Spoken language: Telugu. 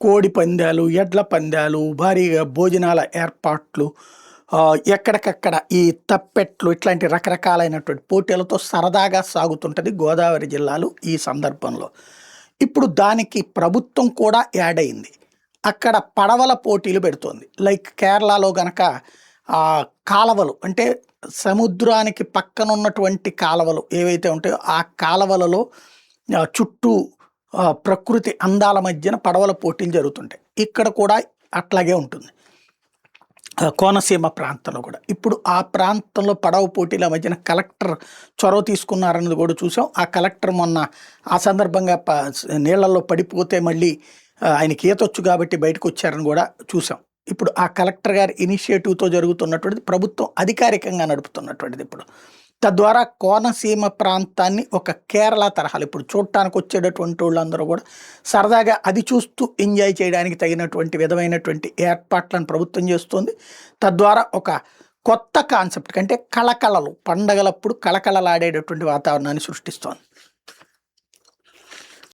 కోడి పందాలు, ఎడ్ల పందాలు, భారీగా భోజనాల ఏర్పాట్లు, ఎక్కడికక్కడ ఈ తప్పెట్లు ఇట్లాంటి రకరకాలైనటువంటి పోటీలతో సరదాగా సాగుతుంటది గోదావరి జిల్లాలో ఈ సందర్భంలో. ఇప్పుడు దానికి ప్రభుత్వం కూడా యాడ్ అయింది. అక్కడ పడవల పోటీలు పెడుతోంది. లైక్ కేరళలో గనక కాలవలు అంటే సముద్రానికి పక్కనున్నటువంటి కాలవలు ఏవైతే ఉంటాయో ఆ కాలవలలో చుట్టూ ప్రకృతి అందాల మధ్యన పడవల పోటీలు జరుగుతుంటాయి. ఇక్కడ కూడా అట్లాగే ఉంటుంది. కోనసీమ ప్రాంతంలో కూడా. ఇప్పుడు ఆ ప్రాంతంలో పడవ పోటీల మధ్యన కలెక్టర్ చొరవ తీసుకున్నారన్నది కూడా చూసాం. ఆ కలెక్టర్ మొన్న ఆ సందర్భంగా నీళ్లలో పడిపోతే మళ్ళీ ఆయనకి ఈతొచ్చు కాబట్టి బయటకు వచ్చారని కూడా చూసాం. ఇప్పుడు ఆ కలెక్టర్ గారి ఇనిషియేటివ్‌తో జరుగుతున్నటువంటిది ప్రభుత్వం అధికారికంగా నడుపుతున్నటువంటిది ఇప్పుడు. తద్వారా కోనసీమ ప్రాంతాన్ని ఒక కేరళ తరహాలో ఇప్పుడు చూడటానికి వచ్చేటటువంటి వాళ్ళందరూ కూడా సరదాగా అది చూస్తూ ఎంజాయ్ చేయడానికి తగినటువంటి విధమైనటువంటి ఏర్పాట్లను ప్రభుత్వం చేస్తుంది. తద్వారా ఒక కొత్త కాన్సెప్ట్ అంటే కళకళలు పండగలప్పుడు కళకళలాడేటటువంటి వాతావరణాన్ని సృష్టిస్తోంది.